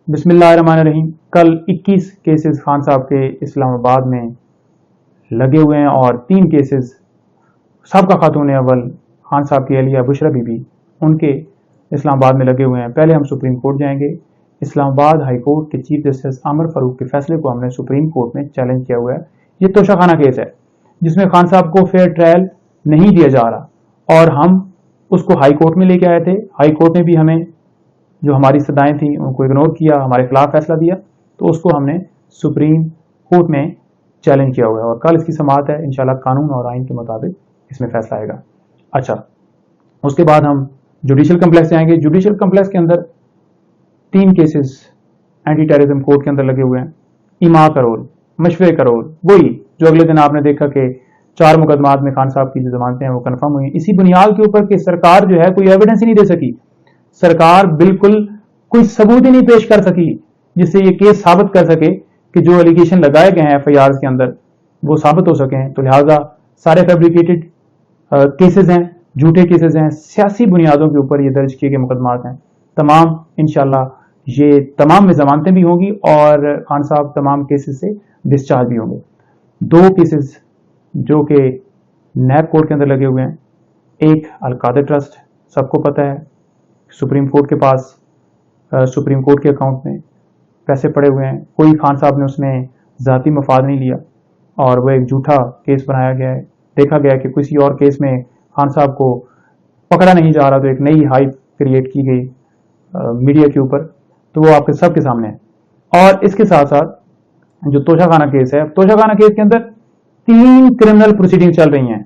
बिस्मिल्लाहिर्रहमानिर्रहीम। कल 21 केसेस खान साहब के इस्लामाबाद में लगे हुए हैं और 3 केसेस सबका खातून अव्वल खान साहब की अहलिया बुशरा बीबी उनके इस्लामाबाद में लगे हुए हैं। पहले हम सुप्रीम कोर्ट जाएंगे। इस्लामाबाद हाई कोर्ट के चीफ जस्टिस आमिर फारूक के फैसले को हमने सुप्रीम कोर्ट में चैलेंज किया हुआ है। ये तोशाखाना केस है जिसमें खान साहब को फेयर ट्रायल नहीं दिया जा रहा और हम उसको हाई कोर्ट में लेके आए थे। हाई कोर्ट ने भी हमें जो हमारी सदाएं थी उनको इग्नोर किया, हमारे खिलाफ फैसला दिया, तो उसको हमने सुप्रीम कोर्ट में चैलेंज किया हुआ है और कल इसकी समाअत है। इंशाल्लाह कानून और आइन के मुताबिक इसमें फैसला आएगा। अच्छा, उसके बाद हम जुडिशल कम्प्लेक्स जाएंगे। जुडिशल कम्प्लेक्स के अंदर 3 केसेस एंटी टेररिज्म कोर्ट के अंदर लगे हुए हैं। इमा करोल, मशवरे करोल, वही जो अगले दिन आपने देखा कि 4 मुकदमात में खान साहब की जो जमानतें हैं वो कन्फर्म हुई। इसी बुनियाद के ऊपर कि सरकार जो है कोई एविडेंस ही नहीं दे सकी, सरकार बिल्कुल कोई सबूत ही नहीं पेश कर सकी जिससे ये केस साबित कर सके कि जो एलिगेशन लगाए गए हैं एफआईआर के अंदर वो साबित हो सकें। तो लिहाजा सारे फैब्रिकेटेड केसेस हैं, झूठे केसेस हैं, सियासी बुनियादों के ऊपर ये दर्ज किए गए मुकदमात हैं। तमाम इंशाल्लाह ये तमाम में जमानतें भी होंगी और खान साहब तमाम केसेस से डिस्चार्ज भी होंगे। 2 केसेस जो कि नैब कोर्ट के अंदर लगे हुए हैं। एक अलकादर ट्रस्ट, सबको पता है सुप्रीम कोर्ट के पास सुप्रीम कोर्ट के अकाउंट में पैसे पड़े हुए हैं। कोई खान साहब ने उसमें ज़ाती मफाद नहीं लिया और वह एक झूठा केस बनाया गया है। देखा गया कि किसी और केस में खान साहब को पकड़ा नहीं जा रहा तो एक नई हाइप क्रिएट की गई मीडिया के ऊपर, तो वो आपके सबके सामने है। और इसके साथ साथ जो तोशाखाना केस है, तोशाखाना केस के अंदर 3 क्रिमिनल प्रोसीडिंग चल रही हैं।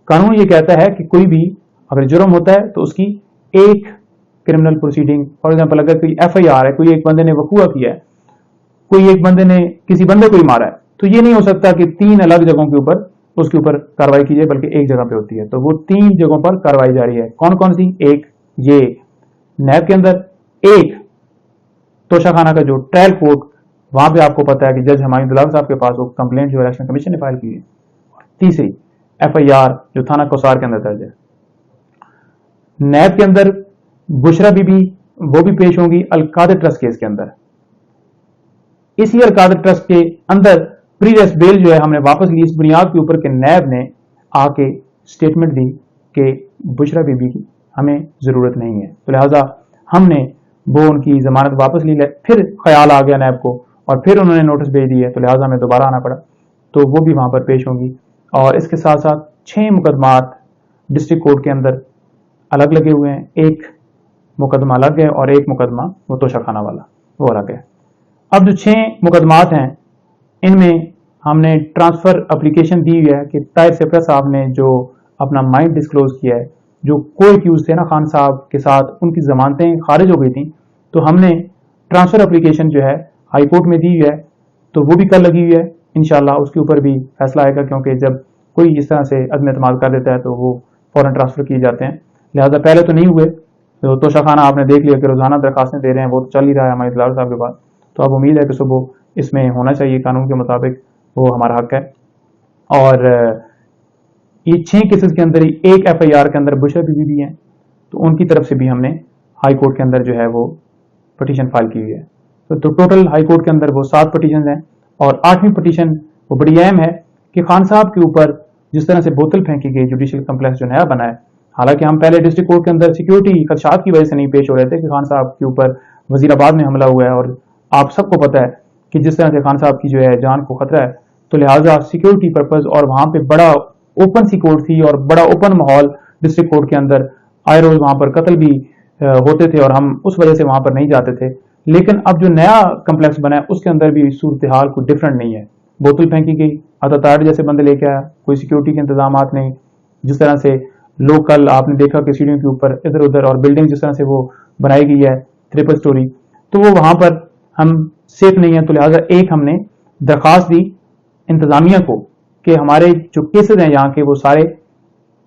कानून ये कहता है कि कोई भी अगर जुर्म होता है तो उसकी एक क्रिमिनल प्रोसीडिंग, फॉर एग्जांपल अगर कोई एफआईआर है, कोई एक बंदे ने वकूआ किया है, कोई एक बंदे ने किसी बंदे को ही मारा है, तो ये नहीं हो सकता कि 3 अलग जगहों के ऊपर उसके ऊपर कार्रवाई की जाए, बल्कि एक जगह पे होती है। तो वो 3 जगहों पर कार्रवाई जारी है। कौन कौन सी? एक ये नैब के अंदर, एक तोशाखाना का जो ट्रायल कोर्ट, वहां पे आपको पता है कि जज हमायूं दुलाल साहब के पास वो कंप्लेंट जो इलेक्शन कमीशन ने फाइल की है। तीसरी एफआईआर जो थाना कोसार के अंदर दर्ज है। नैब के अंदर बुशरा बीबी वो भी पेश होंगी अलकादर ट्रस्ट केस के अंदर। इसी अलकादर ट्रस्ट के अंदर प्रीवियस बेल जो है हमने वापस ली इस बुनियाद के ऊपर कि नैब ने आके स्टेटमेंट दी कि बुशरा बीबी की हमें जरूरत नहीं है, तो लिहाजा हमने वो उनकी जमानत वापस ली। फिर ख्याल आ गया नैब को और फिर उन्होंने नोटिस भेज दिया, तो लिहाजा हमें दोबारा आना पड़ा, तो वो भी वहां पर पेश होंगी। और इसके साथ साथ 6 मुकदमात डिस्ट्रिक्ट कोर्ट के अंदर अलग लगे हुए हैं। एक मुकदमा अलग है और एक मुकदमा वो तोशाखाना वाला वो अलग है। अब जो 6 मुकदमात हैं इनमें हमने ट्रांसफर एप्लीकेशन दी हुई है कि ताहिर सेपरा साहब ने जो अपना माइंड डिस्क्लोज किया है, जो कोई एक्यूज थे ना खान साहब के साथ, उनकी जमानतें खारिज हो गई थी, तो हमने ट्रांसफर एप्लीकेशन जो है हाई कोर्ट में दी हुई है, तो वो भी कल लगी हुई है। इंशाल्लाह उसके ऊपर भी फैसला आएगा, क्योंकि जब कोई इस तरह से अदम एतमाद कर देता है तो वो फौरन ट्रांसफर किए जाते हैं। लिहाजा पहले तो नहीं हुए, तो तोशाखाना आपने देख लिया कि रोजाना दरखास्तें दे रहे हैं, वो तो चल ही रहा है हमारे दुलाल साहब के पास, तो अब उम्मीद है कि सुबह इसमें होना चाहिए कानून के मुताबिक, वो हमारा हक है। और ये 6 केसेस के अंदर ही एक एफआईआर के अंदर बुशरा बीबी भी हैं, तो उनकी तरफ से भी हमने हाई कोर्ट के अंदर जो है वो पटिशन फाइल की हुई है। तो टोटल हाई कोर्ट के अंदर वो 7 पटिशन हैं और 8वीं पटिशन वो बड़ी अहम है कि खान साहब के ऊपर जिस तरह से बोतल फेंकी गई जुडिशल कम्प्लेक्स जो नया बना है। हालांकि हम पहले डिस्ट्रिक्ट कोर्ट के अंदर सिक्योरिटी खदशात की वजह से नहीं पेश हो रहे थे कि खान साहब के ऊपर वजीराबाद में हमला हुआ है और आप सबको पता है कि जिस तरह से खान साहब की जो है जान को खतरा है, तो लिहाजा सिक्योरिटी पर्पज और वहां पे बड़ा ओपन सी कोर्ट थी और बड़ा ओपन माहौल डिस्ट्रिक्ट कोर्ट के अंदर, आए रोज वहां पर कत्ल भी होते थे और हम उस वजह से वहां पर नहीं जाते थे। लेकिन अब जो नया कम्प्लेक्स बना है उसके अंदर भी सूरत हाल कोई डिफरेंट नहीं है। बोतल फेंकी गई, अताताड़ जैसे बंदे लेके आया, कोई सिक्योरिटी के इंतजाम नहीं, जिस तरह से लोकल आपने देखा कि सीढ़ियों के ऊपर इधर उधर, और बिल्डिंग जिस तरह से वो बनाई गई है 3 स्टोरी, तो वो वहां पर हम सेफ नहीं है। तो लिहाजा एक हमने दरखास्त दी इंतजामिया को कि हमारे जो केसेस हैं यहाँ के वो सारे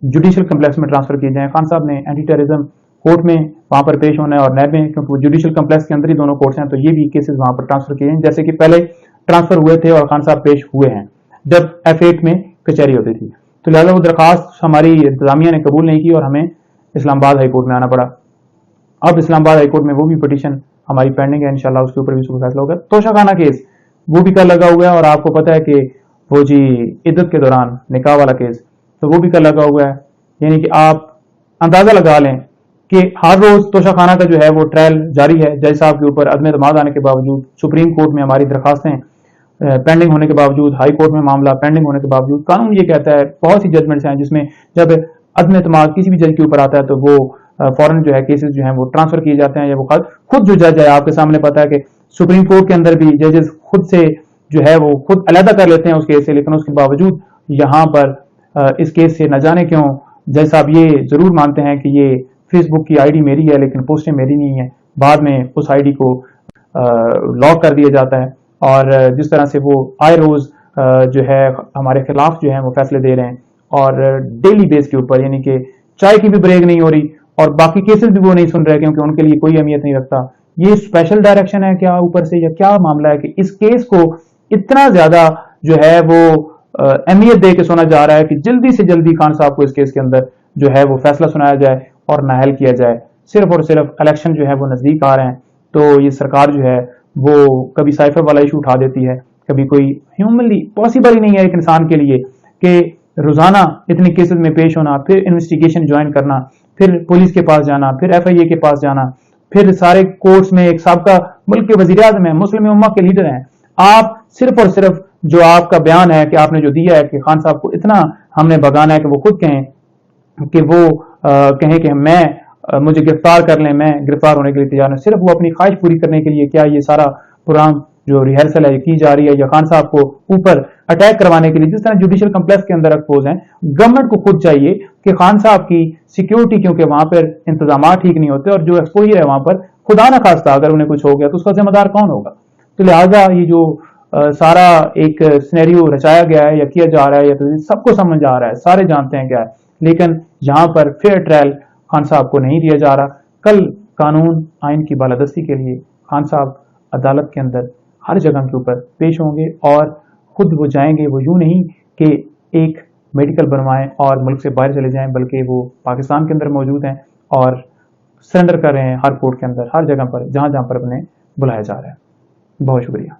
जुडिशल कम्प्लेक्स में ट्रांसफर किए जाएं। खान साहब ने एंटी टेररिज्म कोर्ट में वहां पर पेश होना है और नैब में, क्योंकि वो जुडिशल कम्प्लेक्स के अंदर ही दोनों कोर्ट्स हैं, तो ये भी केसेस वहां पर ट्रांसफर किए हैं जैसे कि पहले ट्रांसफर हुए थे और खान साहब पेश हुए हैं जब F8 में कचहरी होती थी। तो लिहाजा वो दरखास्त हमारी इंतजामिया ने कबूल नहीं की और हमें इस्लामाबाद हाई कोर्ट में आना पड़ा। अब इस्लामाबाद हाई कोर्ट में वो भी पटिशन हमारी पेंडिंग है, इंशाल्लाह उसके ऊपर भी सुबह फैसला होगा। तोशाखाना केस वो भी कल लगा हुआ है, और आपको पता है कि वो जी इद्दत के दौरान निकाह वाला केस, तो वो भी कल लगा हुआ है। यानी कि आप अंदाजा लगा लें कि हर रोज तोशाखाना का जो है वो ट्रायल जारी है। जज साहब के ऊपर अदम एतमाद आने के बावजूद, सुप्रीम कोर्ट में हमारी दरखास्तें पेंडिंग होने के बावजूद, हाई कोर्ट में मामला पेंडिंग होने के बावजूद, कानून ये कहता है, बहुत सी जजमेंट्स हैं जिसमें जब अदम एतमाद किसी भी जज के ऊपर आता है तो वो फौरन जो है केसेस जो हैं वो ट्रांसफर किए जाते हैं, या वो खुद जो जज है, आपके सामने पता है कि सुप्रीम कोर्ट के अंदर भी जजेस खुद से जो है वो खुद अलहदा कर लेते हैं उस केस से, लेकिन उसके बावजूद यहाँ पर इस केस से न जाने क्यों जज साहब ये जरूर मानते हैं कि ये फेसबुक की आईडी मेरी है लेकिन पोस्टें मेरी नहीं है। बाद में उस आईडी को लॉक कर दिया जाता है, और जिस तरह से वो आए रोज जो है हमारे खिलाफ जो है वो फैसले दे रहे हैं, और डेली बेस के ऊपर, यानी कि चाय की भी ब्रेक नहीं हो रही, और बाकी केसेस भी वो नहीं सुन रहे क्योंकि उनके लिए कोई अहमियत नहीं रखता। ये स्पेशल डायरेक्शन है क्या ऊपर से, या क्या मामला है कि इस केस को इतना ज्यादा जो है वो अहमियत दे के सुना जा रहा है कि जल्दी से जल्दी खान साहब को इस केस के अंदर जो है वो फैसला सुनाया जाए और नाहल किया जाए। सिर्फ और सिर्फ इलेक्शन जो है वो नजदीक आ रहे हैं, तो ये सरकार जो है वो कभी साइफर वाला इशू उठा देती है, कभी कोई ह्यूमनली पॉसिबल ही नहीं है एक इंसान के लिए कि रोजाना इतने केसेस में पेश होना, फिर इन्वेस्टिगेशन ज्वाइन करना, फिर पुलिस के पास जाना, फिर FIA के पास जाना, फिर सारे कोर्ट्स में। एक सबका मुल्क के वजीर आज़म है, मुस्लिम उम्मा के लीडर हैं, आप सिर्फ और सिर्फ जो आपका बयान है कि आपने जो दिया है कि खान साहब को इतना हमने भगाना है कि वो खुद कहें कि वो कहें कि मुझे गिरफ्तार कर लें, मैं गिरफ्तार होने के लिए तैयार हूं, सिर्फ वो अपनी ख्वाहिश पूरी करने के लिए क्या ये सारा प्रोग्राम जो रिहर्सल है की जा रही है, या खान साहब को ऊपर अटैक करवाने के लिए, जिस तरह जुडिशियल कम्प्लेक्स के अंदर एक्सपोज हैं। गवर्नमेंट को खुद चाहिए कि खान साहब की सिक्योरिटी, क्योंकि वहां पर इंतजाम ठीक नहीं होते, और जो एक्सपोजर है वहां पर खुदा ना खास्ता अगर उन्हें कुछ हो गया तो उसका जिम्मेदार कौन होगा। तो लिहाजा ये जो सारा एक सिनेरियो रचाया गया है या किया जा रहा है, या तो सबको समझ आ रहा है, सारे जानते हैं क्या है, लेकिन यहाँ पर फेयर ट्रायल खान साहब को नहीं दिया जा रहा। कल कानून आइन की बालादस्ती के लिए खान साहब अदालत के अंदर हर जगह के ऊपर पेश होंगे, और खुद वो जाएंगे, वो यूं नहीं कि एक मेडिकल बनवाएं और मुल्क से बाहर चले जाएं, बल्कि वो पाकिस्तान के अंदर मौजूद हैं और सरेंडर कर रहे हैं हर कोर्ट के अंदर, हर जगह पर जहां जहां पर उन्हें बुलाया जा रहा है। बहुत शुक्रिया।